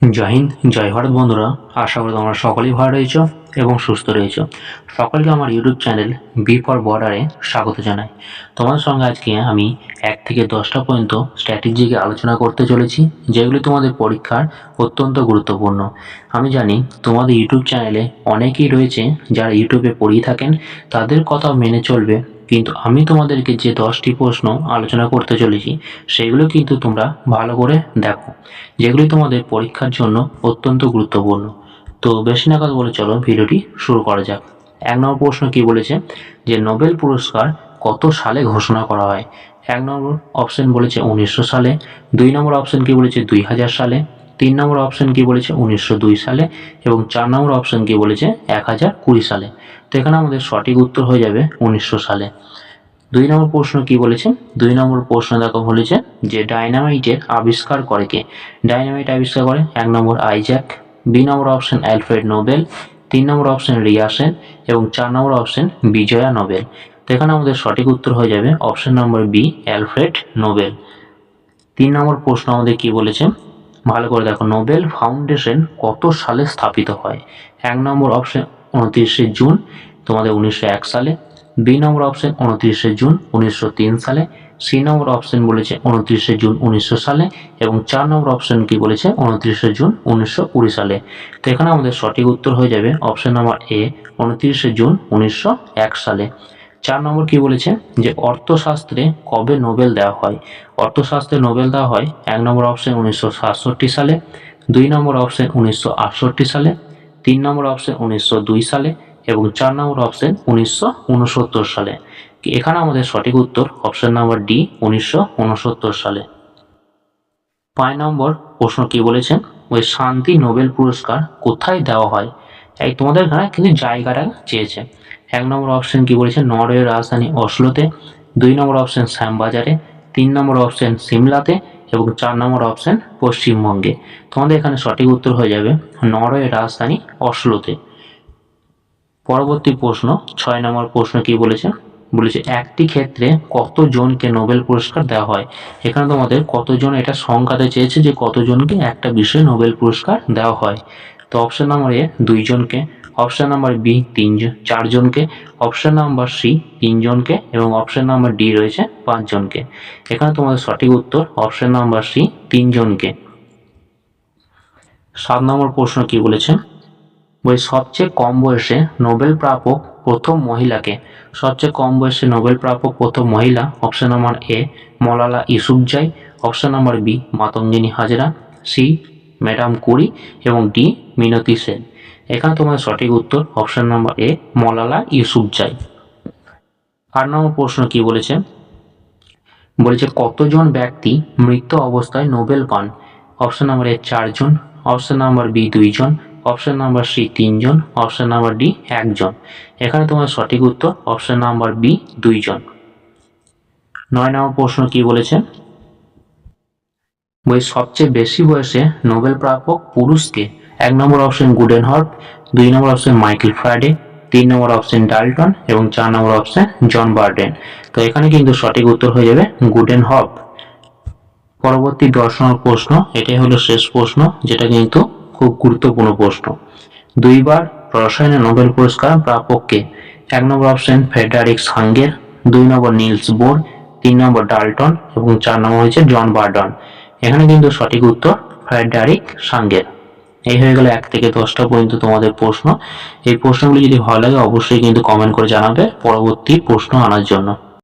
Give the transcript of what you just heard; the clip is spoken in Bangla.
জয় হিন্দ, জয় ভারত বন্ধুরা। আশা করি তোমরা সকলেই ভালো রয়েছো এবং সুস্থ রয়েছো। সকলকে আমার ইউটিউব চ্যানেল বি ফর বর্ডারে স্বাগত জানাই। তোমাদের সঙ্গে আজকে আমি 1 থেকে 10টা পর্যন্ত স্ট্র্যাটেজিকে আলোচনা করতে চলেছি, যেগুলি তোমাদের পরীক্ষার অত্যন্ত গুরুত্বপূর্ণ। আমি জানি তোমাদের ইউটিউব চ্যানেলে অনেকেই রয়েছে যারা ইউটিউবে পড়িয়ে থাকেন, তাদের কথা মেনে চলবে, কিন্তু আমি তোমাদেরকে যে 10টি প্রশ্ন আলোচনা করতে চলেছি সেগুলো কিন্তু তোমরা ভালো করে দেখো, যেগুলি তোমাদের পরীক্ষার জন্য অত্যন্ত গুরুত্বপূর্ণ। তো বেশি না কথা বলে চলো ভিডিওটি শুরু করা যাক। 1 নম্বর প্রশ্ন কি বলেছে যে নোবেল পুরস্কার কত সালে ঘোষণা করা হয়? 1 নম্বর অপশন বলেছে 1900 সালে, 2 নম্বর অপশন কি বলেছে 2000 সালে, 3 নম্বর অপশন কি বলেছে 1902 সালে এবং 4 নম্বর অপশন কি বলেছে 1020 সালে। তো এখানে আমাদের সঠিক উত্তর হয়ে যাবে 1900 সালে। 2 নম্বর প্রশ্ন কি বলেছে? 2 নম্বর প্রশ্ন দেখো বলেছে যে ডায়নামাইটের আবিষ্কার করে কে? ডায়নামাইট আবিষ্কার করে 1 নম্বর আইজ্যাক, 2 নম্বর অপশন অ্যালফ্রেড নোবেল, 3 নম্বর অপশন রিয়াসেন এবং 4 নম্বর অপশন বিজয়া নোবেল। তো এখানে আমাদের সঠিক উত্তর হয়ে যাবে option number B, Alfred Nobel. 3 number প্রশ্ন আমাদের কি বলেছে ভালো করে দেখো, নোবেল ফাউন্ডেশন কত সালে স্থাপিত হয়? 1 নম্বর অপশন 29শে জুন তোমাদের 1901 সালে, 2 নম্বর অপশন 29শে জুন 1903 সালে, সি নম্বর অপশন বলেছে 29শে জুন 1900 সালে এবং 4 নম্বর অপশন কি বলেছে 29শে জুন 1920 সালে। তো এখানে আমাদের সঠিক উত্তর হয়ে যাবে অপশন নাম্বার এ, 29শে জুন 1901 সালে। 4 নম্বর কি বলেছে যে অর্থশাস্ত্রে কবে নোবেল দেওয়া হয়? অর্থশাস্ত্রে নোবেল দেওয়া হয় 1 নম্বর অপশন 1967 সালে, 2 নম্বর অপশন 1968 সালে, 3 নম্বর অপশন 1902 সালে এবং 4 নম্বর অপশন 1969 সালে। এখানে আমাদের সঠিক উত্তর অপশন নাম্বার ডি, 1969 সালে। 5 নম্বর প্রশ্ন কি বলেছে ওই শান্তি নোবেল পুরস্কার কোথায় দেওয়া হয়? এই তোমাদের এখানে কিন্তু জায়গাটা চেয়েছে। 1 নম্বর অপশন কি বলেছে নরওয়ের রাজধানী অসলোতে, 2 নম্বর অপশন শ্যামবাজারে, 3 নম্বর অপশন সিমলাতে এবং 4 নম্বর অপশন পশ্চিমবঙ্গে। তোমাদের এখানে সঠিক উত্তর হয়ে যাবে নরওয়ের রাজধানী অসলোতে। পরবর্তী প্রশ্ন 6 নম্বর প্রশ্ন কি বলেছে বলেছে একটি ক্ষেত্রে কতজনকে নোবেল পুরস্কার দেওয়া হয়? এখানে তোমাদের কতজন এটা সংখ্যাতে চেয়েছে যে কতজনকে একটা বিষয়ে নোবেল পুরস্কার দেওয়া হয়। তো অপশন নাম্বার এ 2 জনকে, অপশন নাম্বার বি 4 জনকে, অপশন নাম্বার সি 3 জনকে এবং অপশন নাম্বার ডি রয়েছে 5 জনকে। এখানে তোমাদের সঠিক উত্তর অপশন নাম্বার সি 3 জনকে। 7 নম্বর প্রশ্ন কি বলেছে বই সবচেয়ে কম বয়সে নোবেল প্রাপক প্রথম মহিলাকে? সবচেয়ে কম বয়সে নোবেল প্রাপক প্রথম মহিলা option number A Malala Yousafzai, option number B Matangini Hazra, C madam Curie এবং ডি মিনতি সেন। এখানে তোমার সঠিক উত্তর option number A Malala Yousafzai. 8 নম্বর প্রশ্ন কি বলেছে বলেছে কতজন ব্যক্তি মৃত অবস্থায় নোবেল পান? অপশন নাম্বার এ 4 জন, অপশন নাম্বার বি 2 জন, অপশন নাম্বার সি 3 জন, অপশন নাম্বার ডি 1 জন। এখানে তোমার সঠিক উত্তর অপশন নাম্বার বি 2 জন। 9 নম্বর প্রশ্ন কি বলেছে বই সবচেয়ে বেশি বয়সে নোবেল প্রাপক পুরুষকে? 1 নম্বর অপশন গুডেনহার্ট, 2 নম্বর অপশন মাইকেল ফ্যারাডে, 3 নম্বর অপশন ডাল্টন এবং 4 নম্বর অপশন জন বার্ডেন। তো এখানে কিন্তু সঠিক উত্তর হয়ে যাবে গুডেনহার্ট। পরবর্তী 10 নম্বর প্রশ্ন, এটাই হলো শেষ প্রশ্ন, যেটা কিন্তু খুব গুরুত্বপূর্ণ প্রশ্ন। 2 বার রসায়নে নোবেল পুরস্কার প্রাপক কে? 1 নম্বর অপশন ফ্রেডারিক সাঙ্গের, 2 নম্বর নিলস বোর, 3 নম্বর ডাল্টন এবং 4 নম্বর হচ্ছে জন বার্ডন। এখানে কিন্তু সঠিক উত্তর ফ্রেডারিক সাঙ্গের। এই হয়ে গেল 1 থেকে 10টা পর্যন্ত তোমাদের প্রশ্ন। এই প্রশ্নগুলি যদি ভালো লাগে অবশ্যই কিন্তু কমেন্ট করে জানাবে পরবর্তী প্রশ্ন আনার জন্য।